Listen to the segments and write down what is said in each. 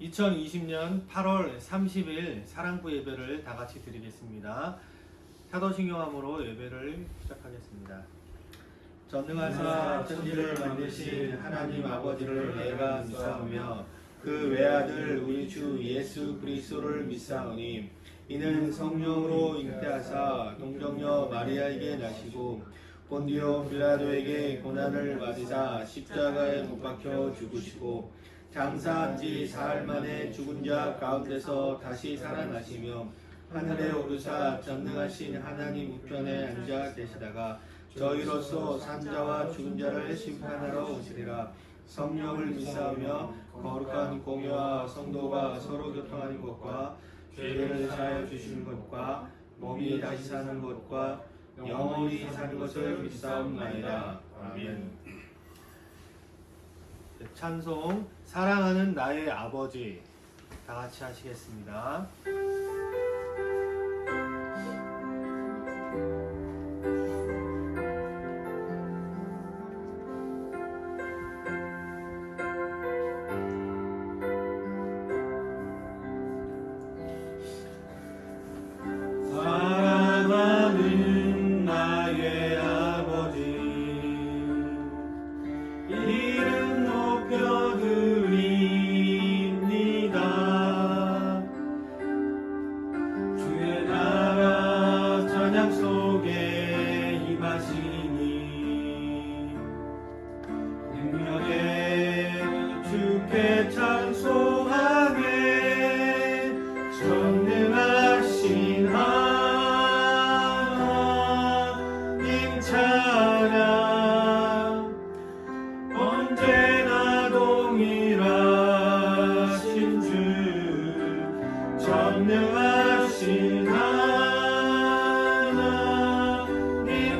2020년 8월 30일 사랑부 예배를 다 같이 드리겠습니다. 사도신경함으로 예배를 시작하겠습니다. 전능하사 천지를 만드신 하나님 아버지를 내가 믿사오며 그 외아들 우리 주 예수 그리스도를 믿사오니 이는 성령으로 잉태하사 동정녀 마리아에게 나시고 본디오 빌라도에게 고난을 받으사 십자가에 못 박혀 죽으시고 장사한 지 사흘 만에 죽은 자 가운데서 다시 살아나시며 하늘에 오르사 전능하신 하나님 우편에 앉아 계시다가 저희로서 산자와 죽은 자를 심판하러 오시리라. 성령을 믿사오며 거룩한 공회와 성도가 서로 교통하는 것과 죄를 사하여 주시는 것과 몸이 다시 사는 것과 영원히 사는 것을 믿사옵나이다. 아멘. 찬송 사랑하는 나의 아버지 다 같이 하시겠습니다. 사랑하는 나의 아버지 이름 높여드립니다. 주의 나라 찬양 속에 임하시니 능력에 주께 찬송하네. 전능하신 하나님 찬양 언제나 동일하신 주 전능하신 하나님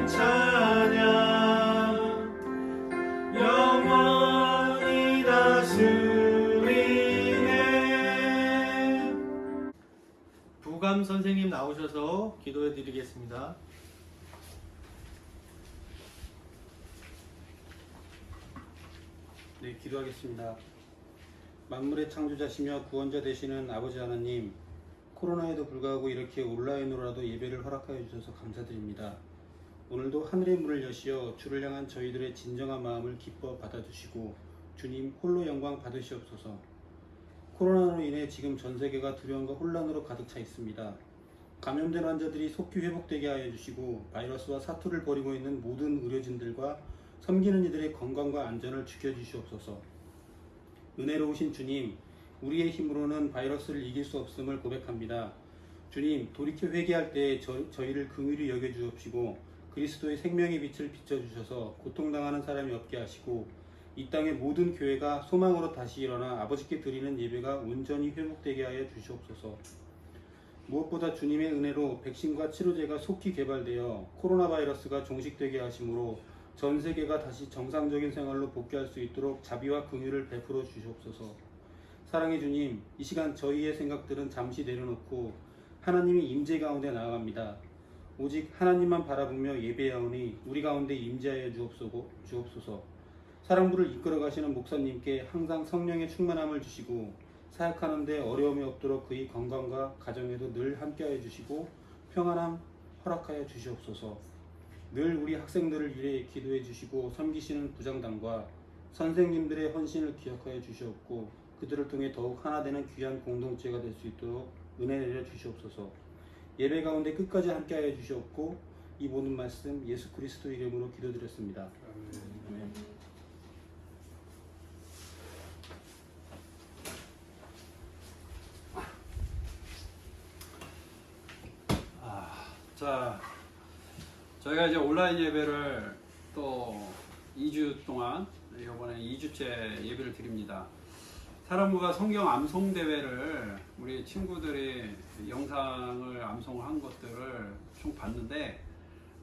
찬양 영원히 다스리네. 부감 선생님 나오셔서 기도해 드리겠습니다. 네, 기도하겠습니다. 만물의 창조자시며 구원자 되시는 아버지 하나님, 코로나에도 불구하고 이렇게 온라인으로라도 예배를 허락하여 주셔서 감사드립니다. 오늘도 하늘의 문을 여시어 주를 향한 저희들의 진정한 마음을 기뻐 받아주시고 주님 홀로 영광 받으시옵소서. 코로나로 인해 지금 전 세계가 두려움과 혼란으로 가득 차 있습니다. 감염된 환자들이 속히 회복되게 하여 주시고 바이러스와 사투를 벌이고 있는 모든 의료진들과 섬기는 이들의 건강과 안전을 지켜주시옵소서. 은혜로우신 주님, 우리의 힘으로는 바이러스를 이길 수 없음을 고백합니다. 주님, 돌이켜 회개할 때 저희를 긍휼히 여겨주옵시고 그리스도의 생명의 빛을 비춰주셔서 고통당하는 사람이 없게 하시고 이 땅의 모든 교회가 소망으로 다시 일어나 아버지께 드리는 예배가 온전히 회복되게 하여 주시옵소서. 무엇보다 주님의 은혜로 백신과 치료제가 속히 개발되어 코로나 바이러스가 종식되게 하심으로 전 세계가 다시 정상적인 생활로 복귀할 수 있도록 자비와 긍휼을 베풀어 주시옵소서. 사랑의 주님, 이 시간 저희의 생각들은 잠시 내려놓고 하나님의 임재 가운데 나아갑니다. 오직 하나님만 바라보며 예배하오니 우리 가운데 임재하여 주옵소서. 사랑부를 이끌어 가시는 목사님께 항상 성령의 충만함을 주시고 사역하는데 어려움이 없도록 그의 건강과 가정에도 늘 함께하여 주시고 평안함 허락하여 주시옵소서. 늘 우리 학생들을 위해 기도해 주시고 섬기시는 부장단과 선생님들의 헌신을 기억하여 주시옵고 그들을 통해 더욱 하나 되는 귀한 공동체가 될 수 있도록 은혜 내려 주시옵소서. 예배 가운데 끝까지 함께하여 주시옵고 이 모든 말씀 예수 그리스도 이름으로 기도드렸습니다. 아멘. 자, 저희가 이제 온라인 예배를 또 2주 동안 이번에 2주째 예배를 드립니다. 사랑부가 성경 암송 대회를 우리 친구들이 영상을 암송한 것들을 총 봤는데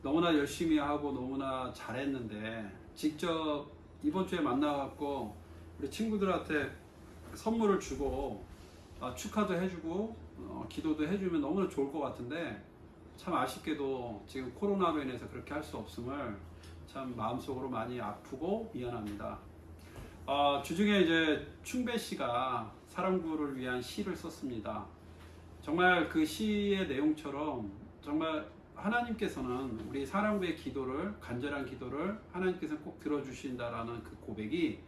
너무나 열심히 하고 너무나 잘했는데 직접 이번 주에 만나갖고 우리 친구들한테 선물을 주고 축하도 해주고 기도도 해주면 너무나 좋을 것 같은데 참 아쉽게도 지금 코로나로 인해서 그렇게 할 수 없음을 참 마음속으로 많이 아프고 미안합니다. 주중에 이제 충배 씨가 사랑부를 위한 시를 썼습니다. 정말 그 시의 내용처럼 정말 하나님께서는 우리 사랑부의 기도를, 간절한 기도를 하나님께서 꼭 들어주신다라는 그 고백이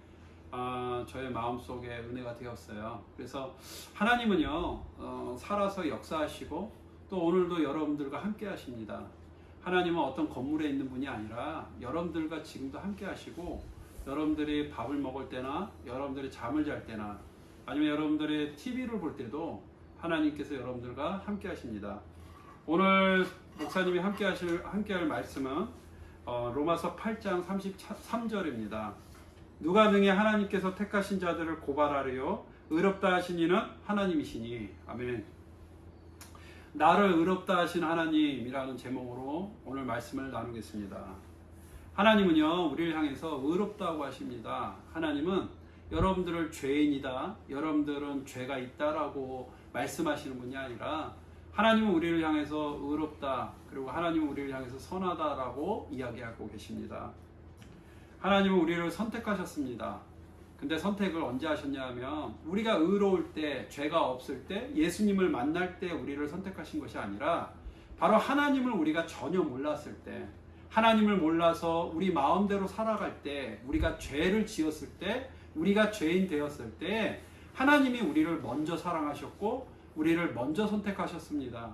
저의 마음속에 은혜가 되었어요. 그래서 하나님은요 살아서 역사하시고 또 오늘도 여러분들과 함께 하십니다. 하나님은 어떤 건물에 있는 분이 아니라 여러분들과 지금도 함께 하시고, 여러분들이 밥을 먹을 때나 여러분들이 잠을 잘 때나 아니면 여러분들이 TV를 볼 때도 하나님께서 여러분들과 함께 하십니다. 오늘 목사님이 함께 할 말씀은 로마서 8장 33절입니다. 누가 능히 하나님께서 택하신 자들을 고발하리요? 의롭다 하신 이는 하나님이시니. 아멘. 나를 의롭다 하신 하나님이라는 제목으로 오늘 말씀을 나누겠습니다. 하나님은요 우리를 향해서 의롭다고 하십니다. 하나님은 여러분들을 죄인이다, 여러분들은 죄가 있다라고 말씀하시는 분이 아니라 하나님은 우리를 향해서 의롭다, 그리고 하나님은 우리를 향해서 선하다라고 이야기하고 계십니다. 하나님은 우리를 선택하셨습니다. 근데 선택을 언제 하셨냐 하면 우리가 의로울 때, 죄가 없을 때, 예수님을 만날 때 우리를 선택하신 것이 아니라 바로 하나님을 우리가 전혀 몰랐을 때, 하나님을 몰라서 우리 마음대로 살아갈 때, 우리가 죄를 지었을 때, 우리가 죄인 되었을 때 하나님이 우리를 먼저 사랑하셨고 우리를 먼저 선택하셨습니다.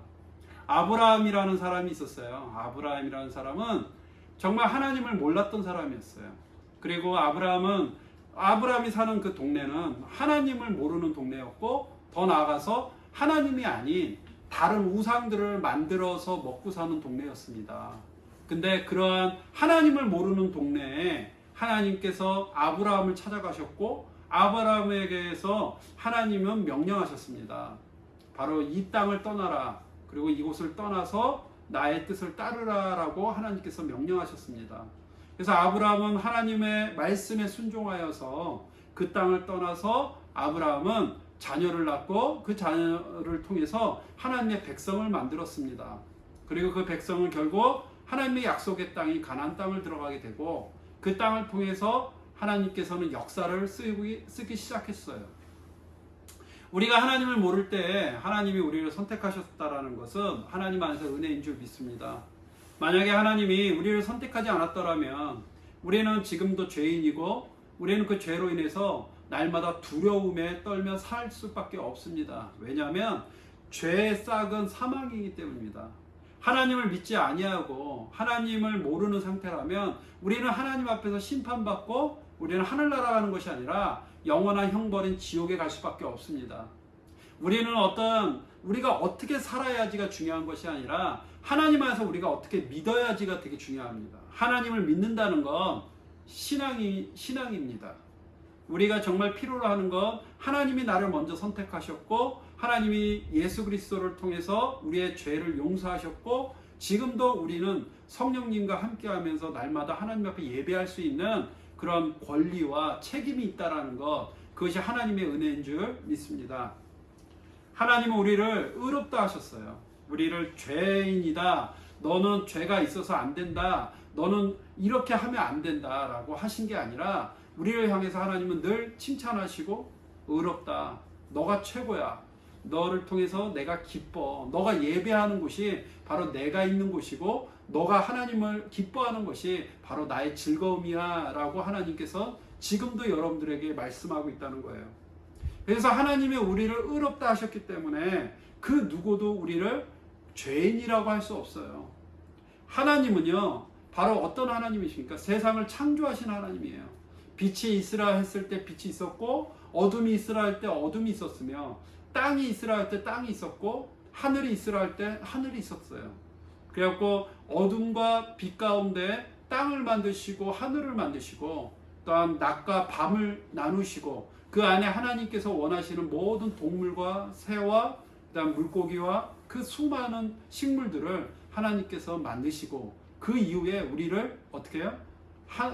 아브라함이라는 사람이 있었어요. 아브라함이라는 사람은 정말 하나님을 몰랐던 사람이었어요. 그리고 아브라함이 사는 그 동네는 하나님을 모르는 동네였고, 더 나아가서 하나님이 아닌 다른 우상들을 만들어서 먹고 사는 동네였습니다. 근데 그러한 하나님을 모르는 동네에 하나님께서 아브라함을 찾아가셨고, 아브라함에게서 하나님은 명령하셨습니다. 바로 이 땅을 떠나라, 그리고 이곳을 떠나서 나의 뜻을 따르라 라고 하나님께서 명령하셨습니다. 그래서 아브라함은 하나님의 말씀에 순종하여서 그 땅을 떠나서 아브라함은 자녀를 낳고 그 자녀를 통해서 하나님의 백성을 만들었습니다. 그리고 그 백성은 결국 하나님의 약속의 땅이 가나안 땅을 들어가게 되고, 그 땅을 통해서 하나님께서는 역사를 쓰기 시작했어요. 우리가 하나님을 모를 때 하나님이 우리를 선택하셨다라는 것은 하나님 안에서 은혜인 줄 믿습니다. 만약에 하나님이 우리를 선택하지 않았더라면 우리는 지금도 죄인이고, 우리는 그 죄로 인해서 날마다 두려움에 떨며 살 수밖에 없습니다. 왜냐하면 죄의 싹은 사망이기 때문입니다. 하나님을 믿지 아니하고 하나님을 모르는 상태라면 우리는 하나님 앞에서 심판받고 우리는 하늘나라 가는 것이 아니라 영원한 형벌인 지옥에 갈 수밖에 없습니다. 우리가 어떻게 살아야지가 중요한 것이 아니라 하나님 안에서 우리가 어떻게 믿어야지가 되게 중요합니다. 하나님을 믿는다는 건 신앙입니다. 우리가 정말 필요로 하는 건 하나님이 나를 먼저 선택하셨고, 하나님이 예수 그리스도를 통해서 우리의 죄를 용서하셨고, 지금도 우리는 성령님과 함께하면서 날마다 하나님 앞에 예배할 수 있는 그런 권리와 책임이 있다라는 것, 그것이 하나님의 은혜인 줄 믿습니다. 하나님은 우리를 의롭다 하셨어요. 우리를 죄인이다, 너는 죄가 있어서 안 된다, 너는 이렇게 하면 안 된다 라고 하신 게 아니라 우리를 향해서 하나님은 늘 칭찬하시고, 의롭다, 너가 최고야, 너를 통해서 내가 기뻐, 너가 예배하는 곳이 바로 내가 있는 곳이고, 너가 하나님을 기뻐하는 것이 바로 나의 즐거움이야 라고 하나님께서 지금도 여러분들에게 말씀하고 있다는 거예요. 그래서 하나님이 우리를 의롭다 하셨기 때문에 그 누구도 우리를 죄인이라고 할 수 없어요. 하나님은요 바로 어떤 하나님이십니까? 세상을 창조하신 하나님이에요. 빛이 있으라 했을 때 빛이 있었고, 어둠이 있으라 할 때 어둠이 있었으며, 땅이 있으라 할 때 땅이 있었고, 하늘이 있으라 할 때 하늘이 있었어요. 그래갖고 어둠과 빛 가운데 땅을 만드시고 하늘을 만드시고, 또한 낮과 밤을 나누시고, 그 안에 하나님께서 원하시는 모든 동물과 새와 그다음 물고기와 그 수많은 식물들을 하나님께서 만드시고, 그 이후에 우리를 어떻게 해요?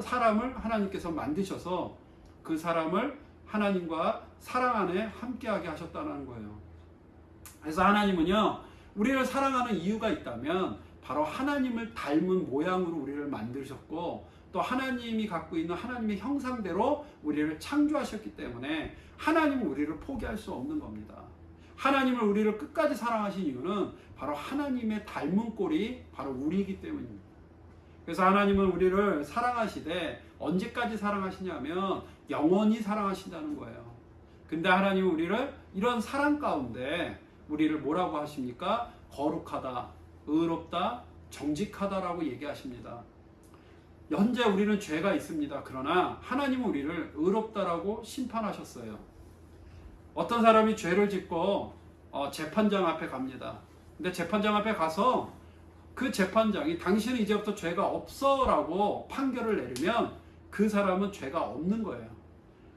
사람을 하나님께서 만드셔서 그 사람을 하나님과 사랑 안에 함께하게 하셨다는 거예요. 그래서 하나님은요 우리를 사랑하는 이유가 있다면 바로 하나님을 닮은 모양으로 우리를 만드셨고 또 하나님이 갖고 있는 하나님의 형상대로 우리를 창조하셨기 때문에 하나님은 우리를 포기할 수 없는 겁니다. 하나님을 우리를 끝까지 사랑하신 이유는 바로 하나님의 닮은 꼴이 바로 우리이기 때문입니다. 그래서 하나님은 우리를 사랑하시되 언제까지 사랑하시냐면 영원히 사랑하신다는 거예요. 근데 하나님은 우리를 이런 사랑 가운데 우리를 뭐라고 하십니까? 거룩하다, 의롭다, 정직하다라고 얘기하십니다. 현재 우리는 죄가 있습니다. 그러나 하나님은 우리를 의롭다라고 심판하셨어요. 어떤 사람이 죄를 짓고 재판장 앞에 갑니다. 근데 재판장 앞에 가서 그 재판장이 당신은 이제부터 죄가 없어라고 판결을 내리면 그 사람은 죄가 없는 거예요.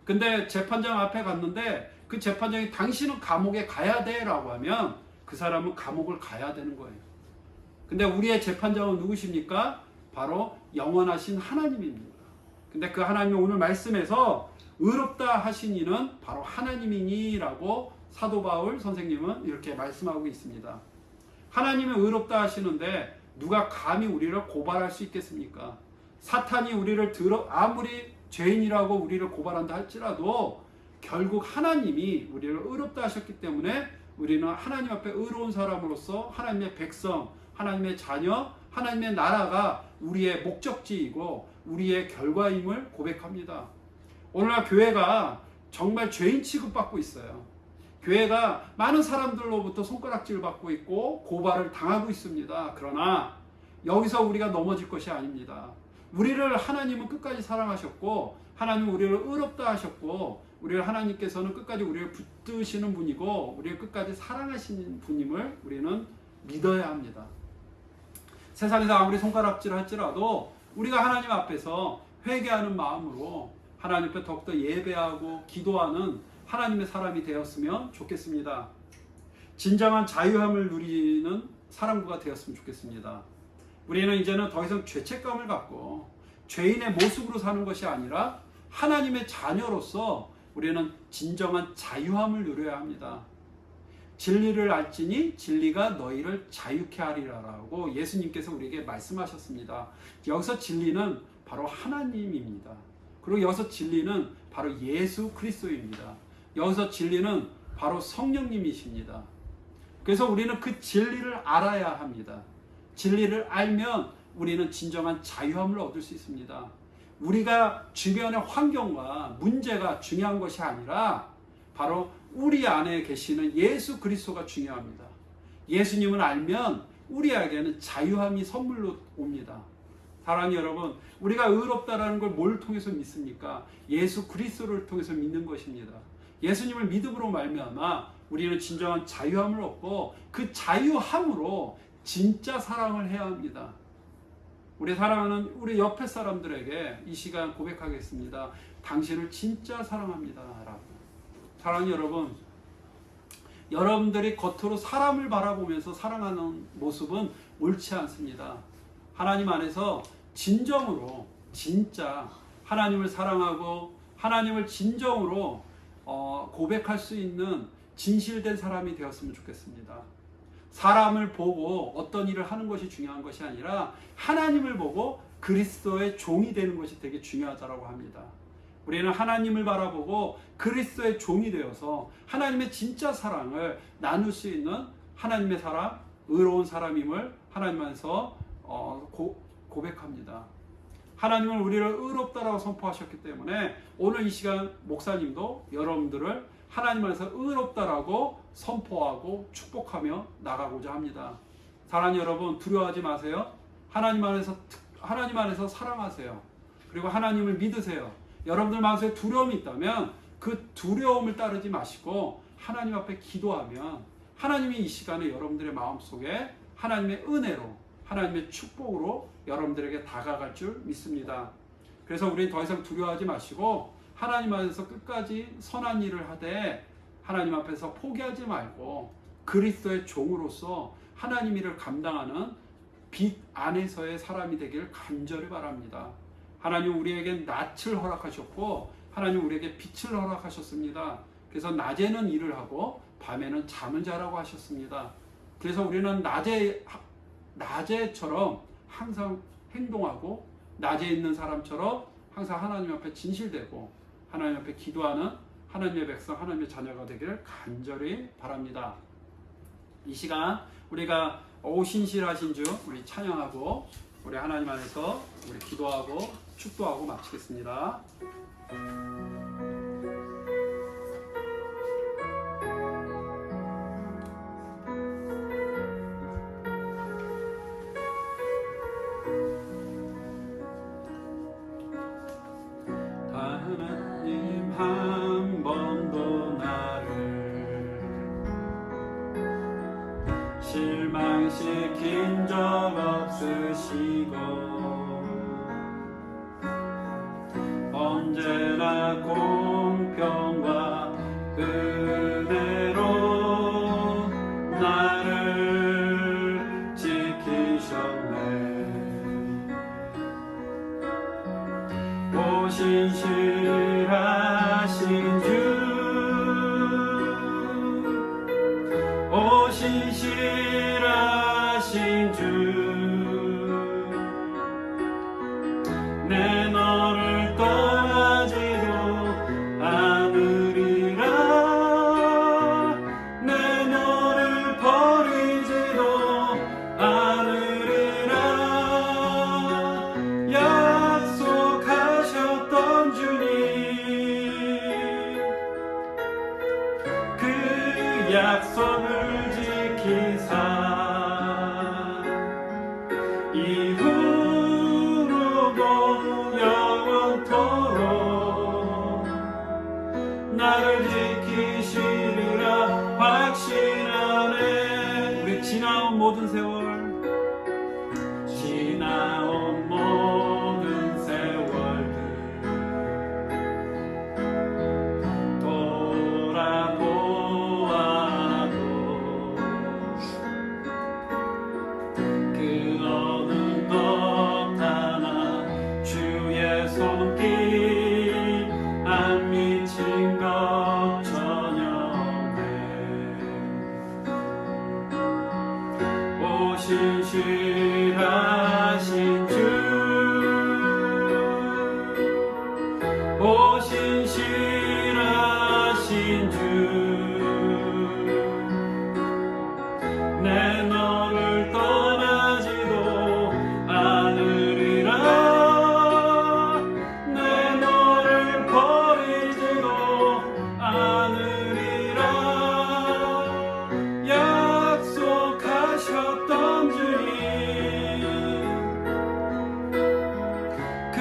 근데 재판장 앞에 갔는데 그 재판장이 당신은 감옥에 가야 돼라고 하면 그 사람은 감옥을 가야 되는 거예요. 근데 우리의 재판장은 누구십니까? 바로 영원하신 하나님입니다. 근데 그 하나님이 오늘 말씀에서 의롭다 하신 이는 바로 하나님이니라고 사도 바울 선생님은 이렇게 말씀하고 있습니다. 하나님은 의롭다 하시는데 누가 감히 우리를 고발할 수 있겠습니까? 사탄이 우리를 아무리 죄인이라고 우리를 고발한다 할지라도 결국 하나님이 우리를 의롭다 하셨기 때문에 우리는 하나님 앞에 의로운 사람으로서 하나님의 백성, 하나님의 자녀, 하나님의 나라가 우리의 목적지이고 우리의 결과임을 고백합니다. 오늘날 교회가 정말 죄인 취급받고 있어요. 교회가 많은 사람들로부터 손가락질을 받고 있고 고발을 당하고 있습니다. 그러나 여기서 우리가 넘어질 것이 아닙니다. 우리를 하나님은 끝까지 사랑하셨고 하나님은 우리를 의롭다 하셨고 우리를 하나님께서는 끝까지 우리를 붙드시는 분이고 우리를 끝까지 사랑하시는 분임을 우리는 믿어야 합니다. 세상에서 아무리 손가락질을 할지라도 우리가 하나님 앞에서 회개하는 마음으로 하나님 앞에 더욱더 예배하고 기도하는 하나님의 사람이 되었으면 좋겠습니다. 진정한 자유함을 누리는 사람과 되었으면 좋겠습니다. 우리는 이제는 더 이상 죄책감을 갖고 죄인의 모습으로 사는 것이 아니라 하나님의 자녀로서 우리는 진정한 자유함을 누려야 합니다. 진리를 알지니 진리가 너희를 자유케 하리라라고 예수님께서 우리에게 말씀하셨습니다. 여기서 진리는 바로 하나님입니다. 그리고 여기서 진리는 바로 예수 그리스도입니다. 여기서 진리는 바로 성령님이십니다. 그래서 우리는 그 진리를 알아야 합니다. 진리를 알면 우리는 진정한 자유함을 얻을 수 있습니다. 우리가 주변의 환경과 문제가 중요한 것이 아니라 바로 우리 안에 계시는 예수 그리스도가 중요합니다. 예수님을 알면 우리에게는 자유함이 선물로 옵니다. 사랑하는 여러분, 우리가 의롭다라는 걸 뭘 통해서 믿습니까? 예수 그리스도를 통해서 믿는 것입니다. 예수님을 믿음으로 말미암아 우리는 진정한 자유함을 얻고 그 자유함으로 진짜 사랑을 해야 합니다. 우리 사랑하는 우리 옆에 사람들에게 이 시간 고백하겠습니다. 당신을 진짜 사랑합니다. 라고. 사랑하는 여러분, 여러분들이 겉으로 사람을 바라보면서 사랑하는 모습은 옳지 않습니다. 하나님 안에서 진정으로 진짜 하나님을 사랑하고 하나님을 진정으로 고백할 수 있는 진실된 사람이 되었으면 좋겠습니다. 사람을 보고 어떤 일을 하는 것이 중요한 것이 아니라 하나님을 보고 그리스도의 종이 되는 것이 되게 중요하다고 합니다. 우리는 하나님을 바라보고 그리스도의 종이 되어서 하나님의 진짜 사랑을 나눌 수 있는 하나님의 사람, 의로운 사람임을 하나님 안에서 고백합니다. 하나님은 우리를 의롭다라고 선포하셨기 때문에 오늘 이 시간 목사님도 여러분들을 하나님 안에서 의롭다라고 선포하고 축복하며 나가고자 합니다. 사랑하는 여러분, 두려워하지 마세요. 하나님 안에서 사랑하세요. 그리고 하나님을 믿으세요. 여러분들 마음속에 두려움이 있다면 그 두려움을 따르지 마시고 하나님 앞에 기도하면 하나님이 이 시간에 여러분들의 마음속에 하나님의 은혜로 하나님의 축복으로 여러분들에게 다가갈 줄 믿습니다. 그래서 우리는 더 이상 두려워하지 마시고 하나님 안에서 끝까지 선한 일을 하되 하나님 앞에서 포기하지 말고 그리스도의 종으로서 하나님 일을 감당하는 빛 안에서의 사람이 되기를 간절히 바랍니다. 하나님 우리에게 낯을 허락하셨고 하나님 우리에게 빛을 허락하셨습니다. 그래서 낮에는 일을 하고 밤에는 잠을 자라고 하셨습니다. 그래서 우리는 낮에 낮에처럼 항상 행동하고 낮에 있는 사람처럼 항상 하나님 앞에 진실되고 하나님 앞에 기도하는 하나님의 백성, 하나님의 자녀가 되기를 간절히 바랍니다. 이 시간 우리가 오신실하신 주 우리 찬양하고 우리 하나님 안에서 우리 기도하고 축도하고 마치겠습니다. 하나님 한 번도 나를 실망시킨 적 없으시고 언제나 공평과 은혜로 나를 지키셨네. 오신실하신 주, 오신실하신 주, 내 너를 떠나지도 않으리라, 내 너를 버리지도 않으리라. 약속하셨던 주님, 그 약속을 지키사 이후로도 영원토록 나를 지키시리라 확신하네. 우리 지나온 모든 세월, 지나온 모든 세월들 돌아보아도 그 어느 것 하나 주의 손길 안 미친 것 전혀 오신실하신 주, 오신실하신 주, 내 너를 떠나지도 않으리라, 내 너를 버리지도 않으리라. 약속하셨던 주님, 그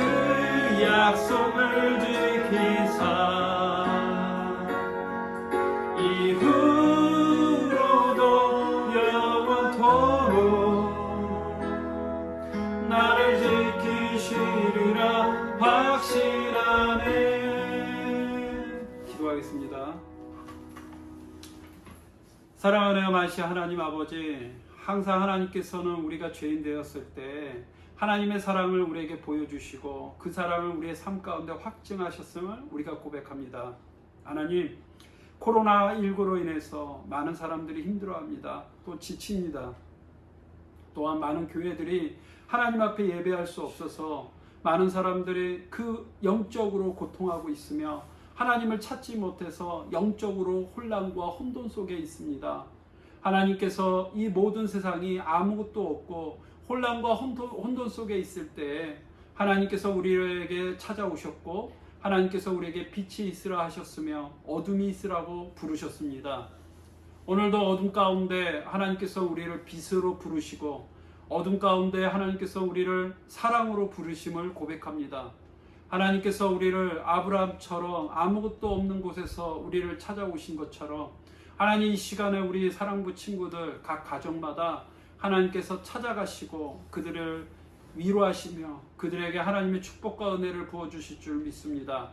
약속을 지키사 이후로도 영원토록 나를 지키시리라 확신하네. 기도하겠습니다. 사랑하는 마시 하나님 아버지, 항상 하나님께서는 우리가 죄인 되었을 때 하나님의 사랑을 우리에게 보여주시고 그 사랑을 우리의 삶 가운데 확증하셨음을 우리가 고백합니다. 하나님, 코로나19로 인해서 많은 사람들이 힘들어합니다. 또 지칩니다. 또한 많은 교회들이 하나님 앞에 예배할 수 없어서 많은 사람들이 그 영적으로 고통하고 있으며 하나님을 찾지 못해서 영적으로 혼란과 혼돈 속에 있습니다. 하나님께서 이 모든 세상이 아무것도 없고 혼란과 혼돈 속에 있을 때 하나님께서 우리에게 찾아오셨고 하나님께서 우리에게 빛이 있으라 하셨으며 어둠이 있으라고 부르셨습니다. 오늘도 어둠 가운데 하나님께서 우리를 빛으로 부르시고 어둠 가운데 하나님께서 우리를 사랑으로 부르심을 고백합니다. 하나님께서 우리를 아브라함처럼 아무것도 없는 곳에서 우리를 찾아오신 것처럼 하나님 이 시간에 우리 사랑부 친구들 각 가정마다 하나님께서 찾아가시고 그들을 위로하시며 그들에게 하나님의 축복과 은혜를 부어주실 줄 믿습니다.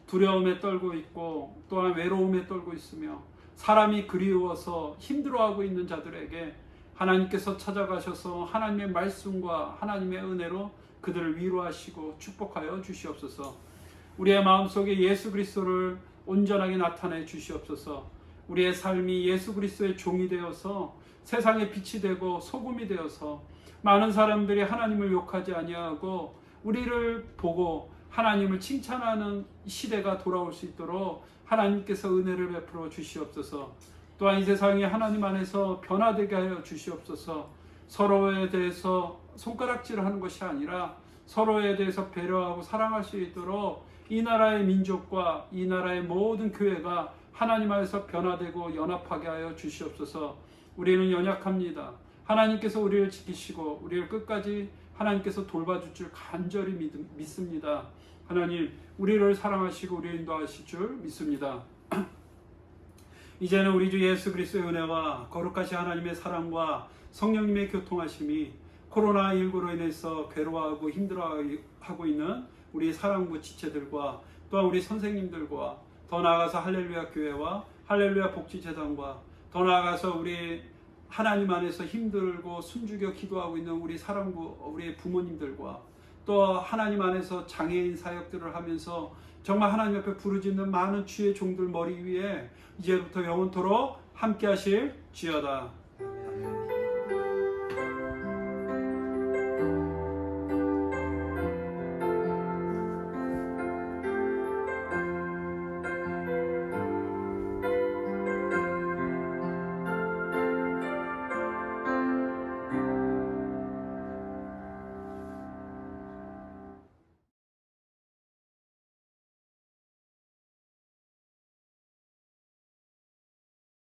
두려움에 떨고 있고 또한 외로움에 떨고 있으며 사람이 그리워서 힘들어하고 있는 자들에게 하나님께서 찾아가셔서 하나님의 말씀과 하나님의 은혜로 그들을 위로하시고 축복하여 주시옵소서. 우리의 마음속에 예수 그리스도를 온전하게 나타내 주시옵소서. 우리의 삶이 예수 그리스도의 종이 되어서 세상의 빛이 되고 소금이 되어서 많은 사람들이 하나님을 욕하지 아니하고 우리를 보고 하나님을 칭찬하는 시대가 돌아올 수 있도록 하나님께서 은혜를 베풀어 주시옵소서. 또한 이 세상이 하나님 안에서 변화되게 하여 주시옵소서. 서로에 대해서 손가락질하는 것이 아니라 서로에 대해서 배려하고 사랑할 수 있도록 이 나라의 민족과 이 나라의 모든 교회가 하나님 안에서 변화되고 연합하게 하여 주시옵소서. 우리는 연약합니다. 하나님께서 우리를 지키시고 우리를 끝까지 하나님께서 돌봐줄 줄 간절히 믿습니다. 하나님, 우리를 사랑하시고 우리를 인도하실 줄 믿습니다. 이제는 우리 주 예수 그리스도의 은혜와 거룩하신 하나님의 사랑과 성령님의 교통하심이 코로나19로 인해서 괴로워하고 힘들어하고 있는 우리 사랑부 지체들과 또한 우리 선생님들과 더 나아가서 할렐루야 교회와 할렐루야 복지재단과 더 나아가서 우리 하나님 안에서 힘들고 숨죽여 기도하고 있는 우리 사랑부 우리 부모님들과 또 하나님 안에서 장애인 사역들을 하면서 정말 하나님 앞에 부르짖는 많은 주의 종들 머리 위에 이제부터 영원토록 함께 하실 주여다.